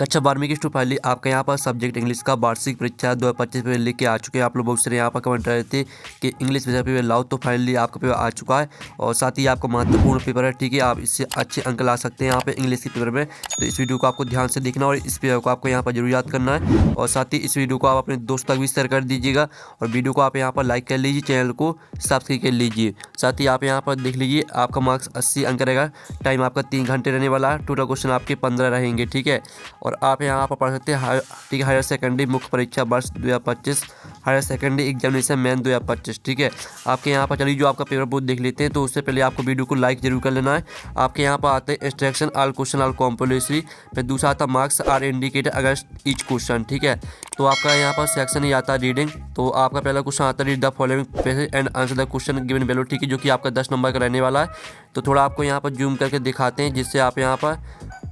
कक्षा 12वीं की स्टूडेंट फाइनली आपका यहाँ पर सब्जेक्ट इंग्लिश का वार्षिक परीक्षा 2025 पेपर लेके आ चुके हैं। आप लोग बहुत सारे यहाँ पर कमेंट कर रहे थे कि इंग्लिश विषय पेपर लाओ, तो फाइनली आपका पेपर आ चुका है और साथ ही आपका महत्वपूर्ण पेपर है। ठीक है, आप इससे अच्छे अंक ला सकते हैं यहाँ पे इंग्लिश के पेपर में। तो इस वीडियो को आपको ध्यान से देखना और इस पेपर को आपको यहाँ पर जरूर याद करना है और साथ ही इस वीडियो को आप अपने दोस्तों तक भी शेयर कर दीजिएगा और वीडियो को आप यहाँ पर लाइक कर लीजिए, चैनल को सब्सक्राइब कर लीजिए। साथ ही आप यहाँ पर देख लीजिए आपका मार्क्स 80 अंक रहेगा, टाइम आपका 3 घंटे रहने वाला है, टोटल क्वेश्चन आपके 15 रहेंगे। ठीक है, और आप यहाँ पर पढ़ सकते हैं ठीक है हायर सेकेंडरी मुख्य परीक्षा वर्ष 2025 हायर सेकेंडरी एग्जामिनेशन मेन 2025। ठीक है, आपके यहाँ पर चलिए जो आपका पेपर बोर्ड देख लेते हैं। तो उससे पहले आपको वीडियो को लाइक जरूर कर लेना है। आपके यहाँ पर आते हैं instruction all question all compulsory, फिर दूसरा आता marks are indicated against each question. ठीक है, तो आपका यहाँ पर सेक्शन ही आता है रीडिंग। तो आपका पहला क्वेश्चन आता है read the following passage and answer the question given below. ठीक है, जो कि आपका 10 नंबर का रहने वाला है। तो थोड़ा आपको यहाँ पर जूम करके दिखाते हैं जिससे आप यहाँ पर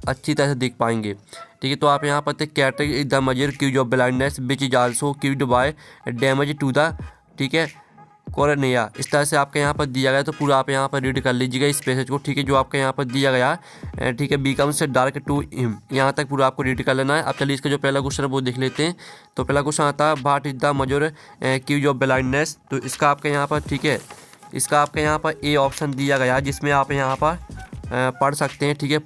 अच्छी तरह से देख पाएंगे। ठीक है, तो आप यहाँ पर category the major cause of blindness which is also caused by damage to the ठीक है कॉर्निया। इस तरह से आपके यहाँ पर दिया गया, तो पूरा आप यहाँ पर रीड कर लीजिएगा इस पैसेज को। ठीक है, जो आपके यहाँ पर दिया गया है, ठीक है, बीकम से डार्क टू हिम, यहाँ तक पूरा आपको रीड कर लेना है। अब चलिए इसका जो पहला क्वेश्चन है वो देख लेते हैं। तो पहला क्वेश्चन आता है what is the major cause of blindness. तो इसका आपके यहाँ पर ठीक है, इसका आपके यहाँ पर ए ऑप्शन दिया गया है जिसमें आप यहाँ पर पढ़ सकते हैं। ठीक है,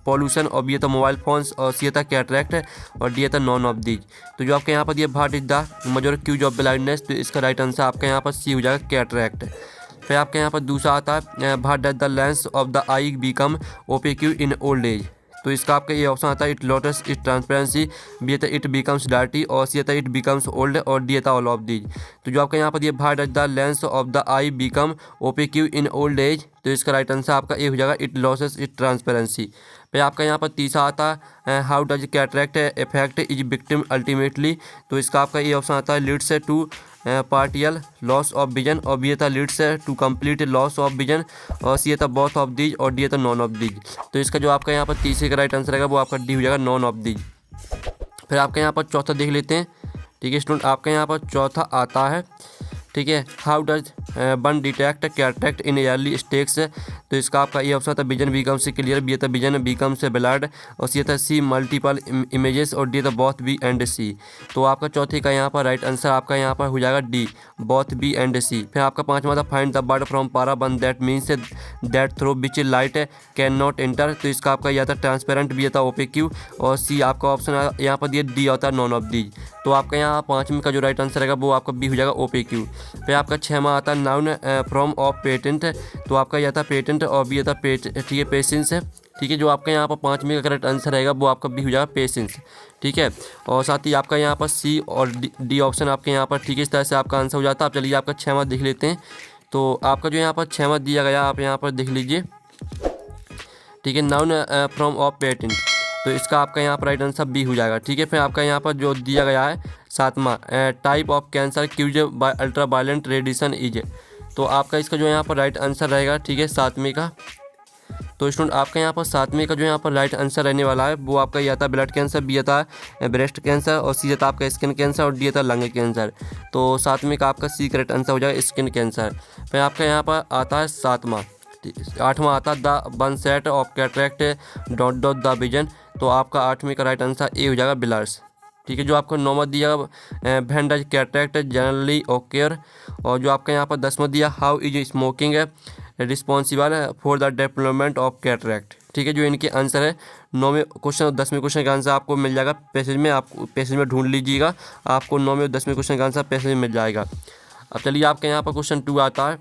पॉल्यूशन, और बी था मोबाइल फोन्स, और सी था कैटरैक्ट, और डी था नॉन ऑफ दीज। तो जो आपके यहाँ पर दिया what is the major cause of blindness, तो इसका राइट आंसर आपका यहाँ पर सी हो जाएगा कैटरैक्ट। फिर आपके यहाँ पर दूसरा आता है what does the lens of the eye become opaque in old age. तो इसका आपका ये ऑप्शन आता है it loses it transparency, B था इट बिकम्स डार्टी, और सी था इट बिकम्स ओल्ड, और डी था ऑल ऑफ दीज। तो जो आपका यहाँ पर दिया what does the lens of the eye become opaque in old age, तो इसका राइट आंसर आपका ए हो जाएगा इट लॉसेस इट ट्रांसपेरेंसी। फिर आपका यहाँ पर तीसरा आता है how does cataract effect is victim ultimately. तो इसका आपका ये ऑप्शन आता है leads to partial loss of vision, और बी था leads to complete loss of vision, और सी था बोथ ऑफ दीज, और डी था नॉन ऑफ दीज। तो इसका जो आपका यहाँ पर तीसरे का राइट आंसर रहेगा वो आपका डी हो जाएगा नॉन ऑफ दीज। फिर आपके यहाँ पर चौथा देख लेते हैं। ठीक है स्टूडेंट, आपके यहाँ पर चौथा आता है ठीक है how does one detect cataract in early stakes. तो इसका आपका ये ऑप्शन था विजन बीकम से क्लियर, बी था विजन बीकम से ब्लड, और सी था सी मल्टीपल इमेजेस, और डी था बोथ बी एंड सी। तो आपका चौथे का यहाँ पर राइट आंसर आपका यहाँ पर हो जाएगा डी बोथ बी एंड सी। फिर आपका पांचवा था फाइंड द बर्ड फ्रॉम पारा one that means that through which light can not enter. तो इसका आपका यह था ट्रांसपेरेंट, बी था ओपेक्यू, और सी आपका ऑप्शन यहाँ पर दिया डी होता है नॉन ऑफ दीज। तो आपका यहाँ पाँचवीं का जो राइट आंसर रहेगा वो आपका बी हो जाएगा ओपेक्यू। फिर आपका छठवां आता है नाउन फ्रॉम ऑफ पेटेंट। तो आपका यह था पेटेंट, और बी था ठीक है पेशेंस है। ठीक है, जो आपका यहाँ पर पाँचवीं का करेक्ट आंसर रहेगा वो आपका बी हो जाएगा पेशेंस। ठीक है, और साथ ही आपका यहाँ पर सी और डी ऑप्शन आपके यहाँ पर ठीक है इस तरह से आपका आंसर हो जाता है। आप चलिए आपका छठवां देख लेते हैं। तो आपका जो यहाँ पर छठवां दिया गया आप यहाँ पर देख लीजिए। ठीक है, नाउन फ्रॉम ऑफ पेटेंट, तो इसका आपका यहाँ पर राइट आंसर बी हो जाएगा। ठीक है, फिर आपका यहाँ पर जो दिया गया है सातवां type of cancer cause by ultra violent radiation is. तो आपका इसका जो यहाँ पर राइट आंसर रहेगा ठीक है सातवीं का। तो स्टूडेंट आपका यहाँ पर सातवीं का जो यहाँ पर राइट आंसर रहने वाला है वो आपका यह था ब्लड कैंसर, बी था ब्रेस्ट कैंसर, और सी था आपका स्किन कैंसर, और डी था लंग कैंसर। तो सातवीं का आपका सी करेक्ट आंसर हो जाएगा स्किन कैंसर। फिर आपका यहाँ पर आता है सातवां। आठवां आता है the one set of cataract dot dot the vision. तो आपका आठवीं का राइट आंसर ए हो जाएगा ब्लर्स। ठीक है, जो आपको नौवां दिया व्हेन डज कैटरैक्ट जनरली ओकर, और जो आपका यहाँ पर 10वां दिया how is smoking responsible for the development of cataract. ठीक है, जो इनके आंसर है 9वें क्वेश्चन और 10वें क्वेश्चन का आंसर आपको मिल जाएगा पैसेज में। आप पैसेज में ढूंढ लीजिएगा, आपको 9वें और 10वें क्वेश्चन का आंसर पैसेज में मिल जाएगा। अब चलिए आपके यहाँ पर क्वेश्चन 2 आता है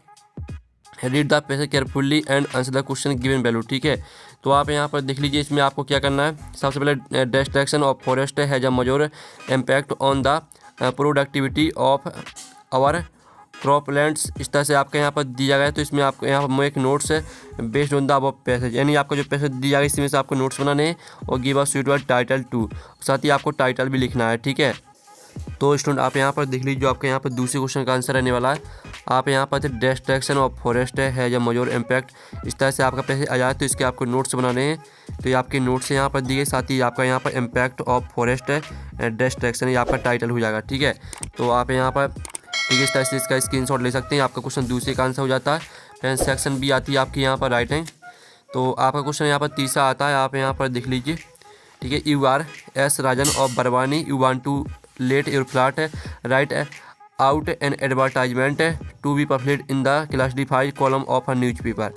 read the passage carefully and answer the question given value. ठीक है, तो आप यहाँ पर देख लीजिए इसमें आपको क्या करना है। सबसे पहले destruction of forest has a major impact on the productivity of our croplands. इस तरह से आपके यहाँ पर दिया गया है। तो इसमें आपको यहाँ पर एक नोट्स है बेस्ड ऑन द अब पैसेज, यानी आपका जो पैसेज दिया गया इसमें से आपको नोट्स बनाने हैं और give a suitable title to, साथ ही आपको टाइटल भी लिखना है। ठीक है, तो स्टूडेंट आप यहाँ पर देख लीजिए जो आपके यहाँ पर दूसरे क्वेश्चन का आंसर रहने वाला है। आप यहाँ पर डिस्ट्रक्शन ऑफ फॉरेस्ट है या मेजर इम्पैक्ट, इस तरह से आपका पैसे आ जाए तो इसके आपको नोट्स बनाने हैं। तो ये आपके नोट्स यहाँ पर दिए, साथ ही आपका यहाँ पर इम्पैक्ट ऑफ फॉरेस्ट है डिस्ट्रक्शन, ये आपका टाइटल हो जाएगा। ठीक है, तो आप यहाँ पर ठीक है इस तरह से इसका स्क्रीनशॉट ले सकते हैं। आपका क्वेश्चन दूसरे का आंसर हो जाता है। फिर सेक्शन बी आती है आपकी यहाँ पर राइटिंग। तो आपका क्वेश्चन यहाँ पर तीसरा आता है, आप यहाँ पर देख लीजिए। ठीक है। You are S Rajan of Barwani, you want to let your flat, write out an advertisement to be publish in the classified column of a newspaper.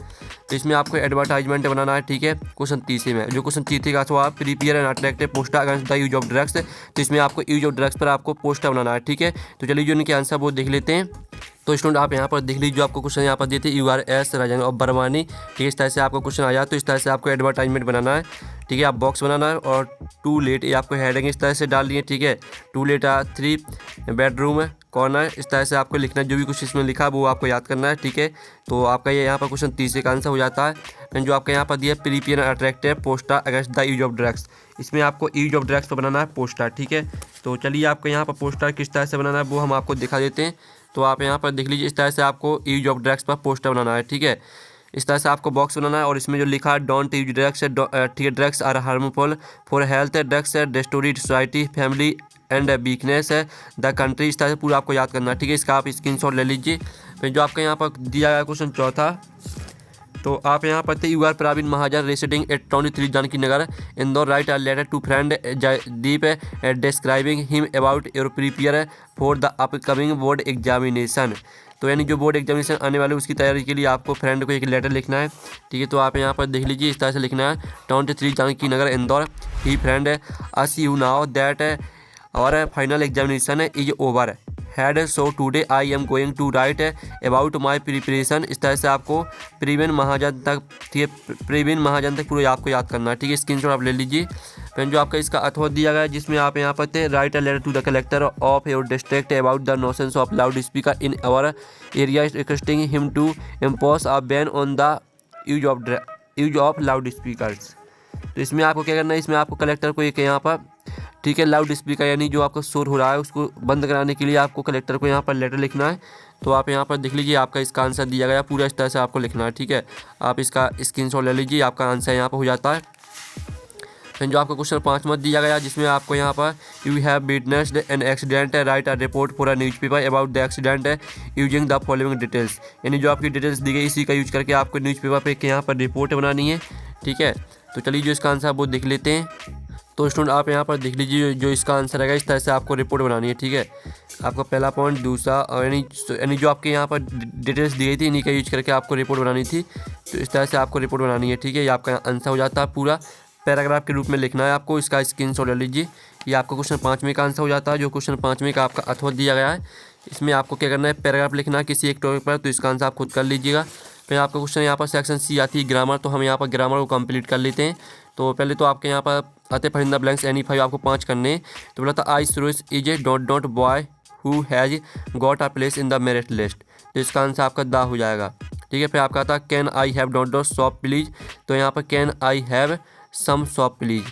तो इसमें आपको एडवर्टाइजमेंट बनाना है, ठीक है। क्वेश्चन 30 में जो क्वेश्चन 30 का सवाल prepare and attractive poster against the use of drugs. तो इसमें आपको यूज ऑफ ड्रग्स पर आपको पोस्टर बनाना है, ठीक है। तो चलिए जो इनके आंसर वो देख लेते हैं। तो स्टूडेंट आप यहाँ पर देख लीजिए, जो आपको क्वेश्चन यहाँ पर दिए थे you are S Rajan of Barwani, ठीक है। इस तरह से आपको क्वेश्चन आया, तो इस तरह से आपको एडवर्टाइजमेंट बनाना है, ठीक है। आप बॉक्स बनाना है और टू लेट, ये आपको हेडिंग इस तरह से डाल दिए, ठीक है। टू लेट 3 बेडरूम कॉर्नर, इस तरह से आपको लिखना है, जो भी कुछ इसमें लिखा वो आपको याद करना है, ठीक है। तो आपका ये यहाँ पर क्वेश्चन 30 का आंसर हो जाता है। फिर जो आपका यहाँ पर दिया prepare and attractive poster against the use of drugs, इसमें आपको यूज ऑफ ड्रग्स पर बनाना है पोस्टर, ठीक है। तो चलिए आपको यहाँ पर पोस्टर किस तरह से बनाना है वो हम आपको दिखा देते हैं। तो आप यहाँ पर देख लीजिए, इस तरह से आपको यूज ऑफ ड्रग्स पर पोस्टर बनाना है, ठीक है। इस तरह से आपको बॉक्स बनाना है और इसमें जो लिखा है डोंट यूज ड्रग्स, ठीक है, drugs are harmful for health, drugs destroy society family and weakness the country, इस तरह से पूरा आपको याद करना है, ठीक है। इसका आप स्क्रीनशॉट ले लीजिए। फिर जो आपका यहाँ पर दिया गया क्वेश्चन चौथा, तो आप यहाँ पर you are Praveen Mahajan residing at 23 Janaki Nagar Indore, write a letter to friend Jaideep describing him about your prepare for the upcoming board examination. तो यानी जो बोर्ड एग्जामिनेशन आने वाले उसकी तैयारी के लिए आपको फ्रेंड को एक लेटर लिखना है, ठीक है। तो आप यहाँ पर देख लीजिए, इस तरह से लिखना है 23 Janaki Nagar Indore, he friend as you know that our final examination is over had, so today I am going to write about my preparation. इस तरह से आपको प्रवीण महाजन तक, ठीक है, प्रवीण महाजन तक पूरा आपको याद करना है, ठीक है। स्क्रीनशॉट आप ले लीजिए। फिर जो आपका इसका अथवा दिया गया है, जिसमें आप यहाँ पर थे write a letter to the collector of your district about the notions of loudspeaker in our area requesting him to impose a ban on the use of loudspeakers. तो इसमें आपको क्या करना है, इसमें आपको कलेक्टर को एक यहाँ पर, ठीक है, लाउड स्पीकर यानी जो आपका शोर हो रहा है उसको बंद कराने के लिए आपको कलेक्टर को यहाँ पर लेटर लिखना है। तो आप यहाँ पर देख लीजिए, आपका इसका आंसर दिया गया पूरा इस तरह से आपको लिखना है, ठीक है। आप इसका स्क्रीनशॉट ले लीजिए, आपका आंसर यहाँ पर हो जाता है। फिर जो आपका क्वेश्चन 5वां दिया गया, जिसमें आपको यहाँ पर you have witnessed an accident, right a report for a newspaper about the accident using the following details. यानी जो आपकी डिटेल्स दी गई इसी का यूज करके आपको न्यूज़पेपर पे यहाँ पर रिपोर्ट बनानी है, ठीक है। तो चलिए जो इसका आंसर वो देख लेते हैं। तो स्टूडेंट आप यहाँ पर देख लीजिए, जो इसका आंसर रहेगा इस तरह से आपको रिपोर्ट बनानी है, ठीक है। आपका पहला पॉइंट, दूसरा, और यानी जो आपके यहाँ पर डिटेल्स दी गई थी इन्हीं का यूज करके आपको रिपोर्ट बनानी थी। तो इस तरह से आपको रिपोर्ट बनानी है, ठीक है। ये आपका आंसर हो जाता है, पूरा पैराग्राफ के रूप में लिखना है आपको, इसका स्क्रीनशॉट ले लीजिए। ये आपका क्वेश्चन 5वें का आंसर हो जाता है। जो क्वेश्चन 5वें का आपका अथवा दिया गया है, इसमें आपको क्या करना है, पैराग्राफ लिखना है किसी एक टॉपिक पर। तो इसका आंसर आप खुद कर लीजिएगा। फिर आपका क्वेश्चन यहाँ पर सेक्शन सी आती है ग्रामर, तो हम यहाँ पर ग्रामर को कंप्लीट कर लेते हैं। तो पहले तो आपके यहाँ पर आते फरिंदा ब्लैंक्स एनी 5 आपको 5 करने हैं। तो बोला था I Suresh is a dot boy who has got a place in the merit list. तो इसका आंसर आपका दा हो जाएगा, ठीक है। फिर आपका था can I have dot shop please. तो यहाँ पर can I have some shop please,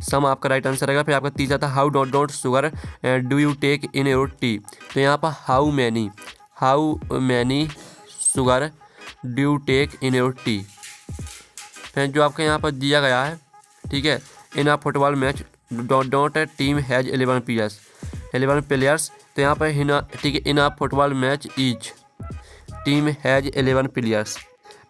some आपका राइट आंसर रहेगा। फिर आपका तीसरा था how dot sugar do you take in your tea. तो यहाँ पर how many sugar do you take in your tea. फिर जो आपका यहाँ पर दिया गया है, ठीक है, in a football match that team has 11 players. तो यहाँ पर ठीक है, in a football match each team has 11 players.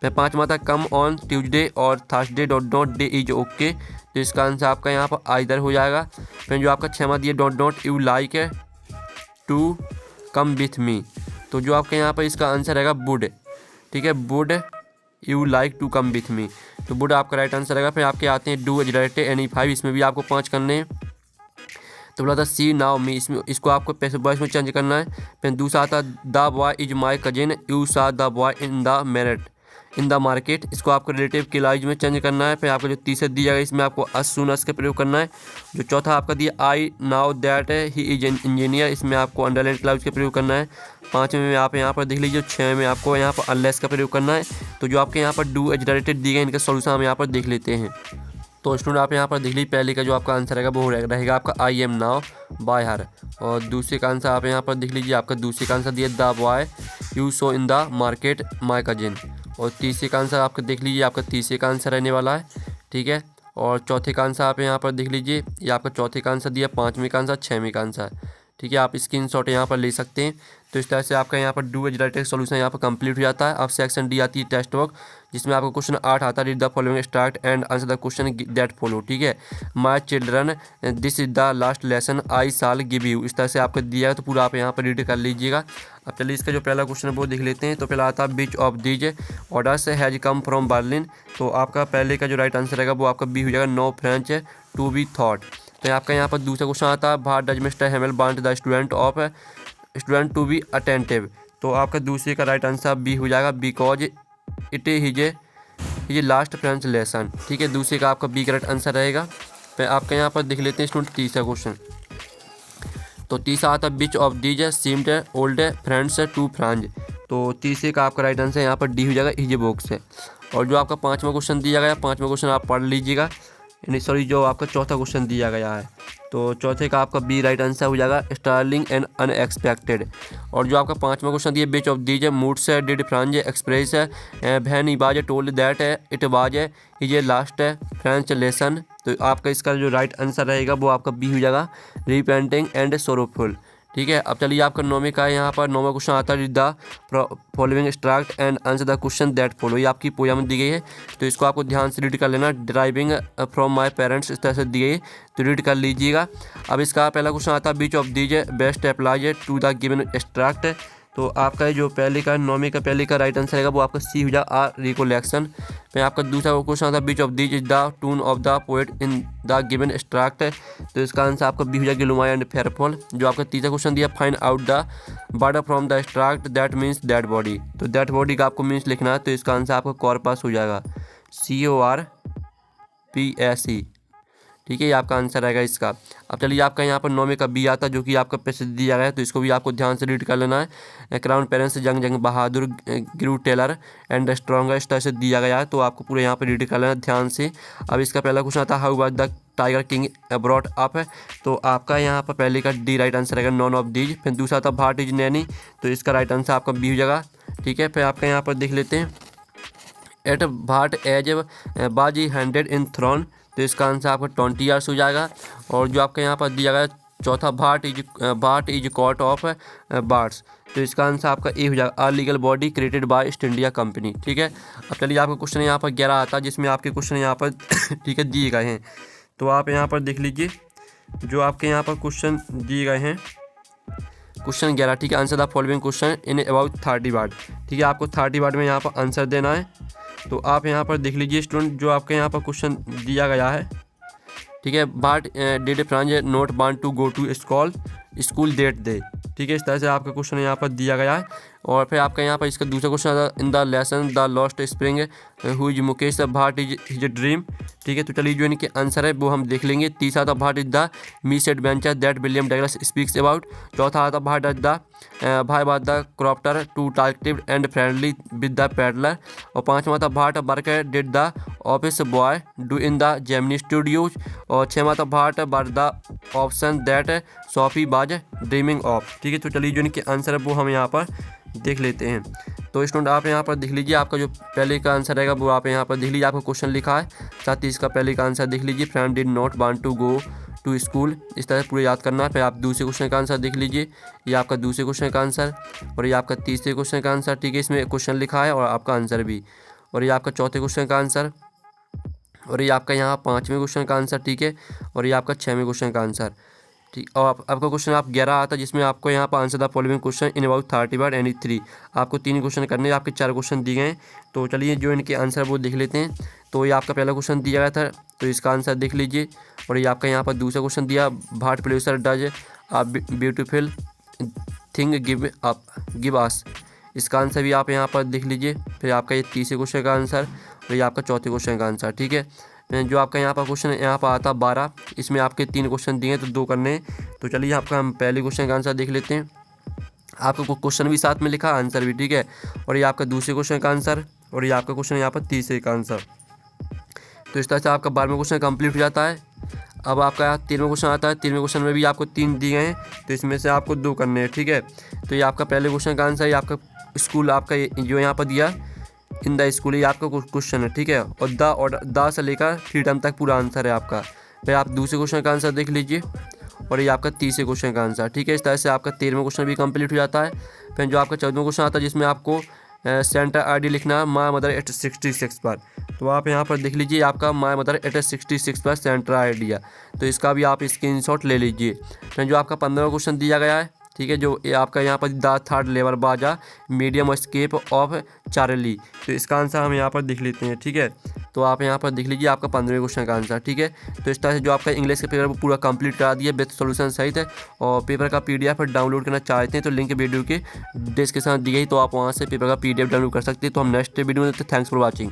फिर 5वां था कम ऑन ट्यूसडे और Thursday that day is okay. तो इसका आंसर आपका यहाँ पर आइदर हो जाएगा। फिर जो आपका 6वां दिया dot you like to come with me. तो जो आपके यहाँ पर इसका आंसर रहेगा वुड, ठीक है, would you like to come with me. तो वुड आपका राइट आंसर रहेगा। फिर आपके आते हैं डू एजरेटे एनी 5, इसमें भी आपको 5 करने हैं। तो बोला था सी नाउ मी, इसको आपको पैसे बॉयस में चेंज करना है। फिर दूसरा आता the boy is my cousin you saw the boy in the market, इसको आपको रिलेटिव के लाइज में चेंज करना है। फिर आपको जो तीसरा दिया गया इसमें आपको अस सून अस का प्रयोग करना है। जो चौथा आपका दिया I now that he is an engineer, इसमें आपको अंडरलाइन क्लाउज का प्रयोग करना है। 5वें में आप यहाँ पर देख लीजिए, 6वें में आपको यहाँ पर अनलेस का प्रयोग करना है। तो जो आपके यहाँ पर डू एजरेटेड दिए गए इनका सोल्यूशन हम यहाँ पर देख लेते हैं। तो स्टूडेंट आप यहाँ पर देख लीजिए, पहले का जो आपका आंसर रहेगा वो रहेगा आपका आई एम नाउ बाय हर। और दूसरे का आंसर आप यहाँ पर देख लीजिए, आपका दूसरे का आंसर दिया the boy you so in the market my cousin. और तीसरे का आंसर आपका देख लीजिए, आपका तीसरे का आंसर रहने वाला है, ठीक है। और चौथे का आंसर आप यहाँ पर देख लीजिए, ये आपका चौथे का आंसर दिया, 5वें का आंसर, 6वें का आंसर, ठीक है, आप स्क्रीनशॉट यहाँ पर ले सकते हैं। तो इस तरह से आपका यहाँ पर डू एज सॉल्यूशन यहाँ पर कंप्लीट हो जाता है। अब सेक्शन डी आती है टेस्ट वर्क, जिसमें आपको क्वेश्चन 8 आता है, read the following start and answer the question that follow. ठीक है, my children this is the last lesson I shall give you. इस तरह से आपको दिया है, तो पूरा आप यहाँ पर रीड कर लीजिएगा। अब चलिए इसका जो पहला क्वेश्चन है वो देख लेते हैं। तो पहला आता है which of these orders has come from Berlin. तो आपका पहले का जो राइट आंसर रहेगा वो आपका बी हो जाएगा, no French to be taught. तो आपका यहाँ पर दूसरा क्वेश्चन आता है, what does Mr Hamel want the student to be attentive. तो आपका दूसरे का राइट आंसर बी हो जाएगा, because it is last French lesson. ठीक है, दूसरे का आपका बी का राइट आंसर रहेगा। फिर आपका यहाँ पर देख लेते हैं स्टूडेंट तीसरा क्वेश्चन। तो तीसरा आता है which of these seemed old friends to Franz. तो तीसरे का आपका राइट आंसर यहाँ पर डी हो जाएगा, इज बॉक्स है। और जो आपका पाँचवा क्वेश्चन दिया गया, पाँचवा क्वेश्चन आप पढ़ लीजिएगा, सॉरी जो आपका चौथा क्वेश्चन दिया गया है, तो चौथे का आपका बी राइट आंसर हो जाएगा, स्टार्लिंग एंड अनएक्सपेक्टेड। और जो आपका पांचवा क्वेश्चन दिया, विच of these moods did Franz express when he was told that it was his last French lesson. तो आपका इसका जो राइट आंसर रहेगा वो आपका बी हो जाएगा, रिपेंटिंग एंड सोरोफुल। ठीक है, अब चलिए आपका नौवीं का यहाँ पर नौवा क्वेश्चन आता है, the following extract and answer the question that follow. ये आपकी पोयम दी गई है, तो इसको आपको ध्यान से रीड कर लेना। ड्राइविंग फ्रॉम माय पेरेंट्स, इस तरह से दी गई है, तो रीड कर लीजिएगा। अब इसका पहला क्वेश्चन आता है, which of these best applies to the given extract. तो आपका जो पहले का नौवीं का पहले का राइट आंसर रहेगा वो आपका सी हो जाएगा, आर रिकोलेक्शन। फिर आपका दूसरा क्वेश्चन आता है, which of these is the tone of the poet in the given extract. तो इसका आंसर आपका बी हो जाएगा, गिलुमाई एंड फेयरफॉल। जो आपका तीसरा क्वेश्चन दिया, find out the word from the extract that means that body. तो दैट बॉडी का आपको मीन्स लिखना है, तो इसका आंसर आपका कॉर्पस हो जाएगा, CORPS। ठीक है, ये आपका आंसर रहेगा इसका। अब चलिए आपका यहाँ पर नौवीं का बी आता है, जो कि आपका पैसे दिया गया है, तो इसको भी आपको ध्यान से रीड कर लेना है। क्राउन पेरेंट्स जंग बहादुर ग्रू टेलर एंड स्ट्रॉन्गर, इस तरह से दिया गया है, तो आपको पूरे यहाँ पर रीड कर लेना ध्यान से। अब इसका पहला क्वेश्चन आता है, how was the tiger king brought up. तो आपका यहाँ पर पहले का डी राइट आंसर रहेगा, नॉन ऑफ दीज। फिर दूसरा था भाट इज नैनी, तो इसका राइट आंसर आपका बी हो जाएगा। ठीक है, फिर आपका यहाँ पर देख लेते हैं, एट भाट एज बाजी हैंडेड इन थ्रोन। तो इसका आंसर आपका 20 ईयर्स हो जाएगा। और जो आपका यहाँ पर दिया गया चौथा, भाट इज कॉट ऑफ बार्ड्स। तो इसका आंसर आपका ए हो जाएगा, legal body created by east India company. ठीक है, अब चलिए आपका क्वेश्चन यहाँ पर 11 आता है, जिसमें आपके क्वेश्चन यहाँ पर ठीक है दिए गए हैं। तो आप यहाँ पर देख लीजिए, जो आपके यहाँ पर क्वेश्चन दिए गए हैं, क्वेश्चन 11। ठीक है, answer the following question in about 30 word. ठीक है, आपको 30 वर्ड में यहाँ पर आंसर देना है। तो आप यहाँ पर देख लीजिए स्टूडेंट, जो आपके यहाँ पर क्वेश्चन दिया गया है। ठीक है, but did Franz not want to go to school that day. ठीक है, इस तरह से आपका क्वेश्चन यहाँ पर दिया गया है। और फिर आपका यहाँ पर इसका दूसरा क्वेश्चन आता है, in the lesson the lost spring who is Mukesh what is his dream. ठीक है, तो चलिए जो इनके आंसर है वो हम देख लेंगे। तीसरा था, what is the misadventure that William Douglas speaks about. चौथा आता, what is the why was the crofter too talkative and friendly with the peddler. और पाँचवा था, what work did the office boy do in the Gemini Studios. और छठवां था, what were the option that Sophie was dreaming of. ठीक है, तो चलिए जो इनके आंसर है वो हम यहाँ पर देख लेते हैं। तो स्टूडेंट आप यहाँ पर देख लीजिए, आपका जो पहले का आंसर रहेगा वो आप यहाँ पर देख लीजिए, आपका क्वेश्चन लिखा है, साथ ही इसका पहले का आंसर देख लीजिए, friend did not want to go to school. इस तरह से पूरे याद करना है। फिर आप दूसरे क्वेश्चन का आंसर देख लीजिए, ये आपका दूसरे क्वेश्चन का आंसर, और ये आपका तीसरे क्वेश्चन का आंसर। ठीक है, इसमें क्वेश्चन लिखा है और आपका आंसर भी, और ये आपका चौथे क्वेश्चन का आंसर, और ये आपका यहाँ पाँचवें क्वेश्चन का आंसर। ठीक है, और ये आपका छठवें क्वेश्चन का आंसर। ठीक, और आपका क्वेश्चन आप 11 आता है, जिसमें आपको यहाँ पर answer the following question in about 30 word any 3। आपको 3 क्वेश्चन करने हैं, आपके 4 क्वेश्चन दिए गए हैं। तो चलिए जो इनके आंसर वो देख लेते हैं। तो ये आपका पहला क्वेश्चन दिया गया था, तो इसका आंसर देख लीजिए। और ये आपका यहाँ पर दूसरा क्वेश्चन दिया, what producer does a beautiful thing give us. इसका आंसर भी आप यहाँ पर देख लीजिए। फिर आपका ये तीसरे क्वेश्चन का आंसर, और ये आपका चौथे क्वेश्चन का आंसर। ठीक है, जो आपका यहाँ पर क्वेश्चन यहाँ पर आता 12, इसमें आपके 3 क्वेश्चन दिए हैं, तो 2 करने हैं। तो चलिए आपका हम पहले क्वेश्चन का आंसर देख लेते हैं। आपका क्वेश्चन भी साथ में लिखा, आंसर भी। ठीक है, और ये आपका दूसरे क्वेश्चन का आंसर, और ये आपका क्वेश्चन यहाँ पर तीसरे का आंसर। तो इस तरह से आपका 12वां क्वेश्चन कंप्लीट हो जाता है। अब आपका 13वां क्वेश्चन आता है। 13वें क्वेश्चन में भी आपको 3 दिए गए हैं, तो इसमें से आपको 2 करने हैं। ठीक है, तो ये आपका पहले क्वेश्चन का आंसर, ये आपका स्कूल आपका जो यहाँ पर दिया इन द स्कूल, ये आपका क्वेश्चन है। ठीक है, और द से लेकर 3 टर्म तक पूरा आंसर है आपका। फिर आप दूसरे क्वेश्चन का आंसर देख लीजिए, और ये आपका 30 क्वेश्चन का आंसर। ठीक है, इस तरह से आपका 13वां क्वेश्चन भी कंप्लीट हो जाता है। फिर जो आपका 14वां क्वेश्चन आता है जिसमें आपको सेंटर आईडी लिखना है माय मदर 866 पर। तो आप यहाँ पर देख लीजिए आपका माय मदर 866 पर सेंटर आईडी है, तो इसका भी आप स्क्रीनशॉट ले लीजिए। फिर जो आपका 15वां क्वेश्चन दिया गया है, ठीक है, जो ये आपका यहाँ पर द थर्ड लेबर बाजा मीडियम स्केप ऑफ चार्ली, तो इसका आंसर हम यहाँ पर देख लेते हैं। ठीक है, तो आप यहाँ पर देख लीजिए आपका 15वें क्वेश्चन का आंसर। ठीक है, तो इस तरह से जो आपका इंग्लिश के पेपर पूरा कंप्लीट करा दिया विद सॉल्यूशन सहित है, और पेपर का पीडीएफ डाउनलोड करना चाहते हैं तो लिंक वीडियो के डिस्क्रिप्शन दी गई, तो आप वहाँ से पेपर का पीडीएफ डाउनलोड कर सकते हैं। तो हम नेक्स्ट वीडियो में देखते हैं। Thanks for watching.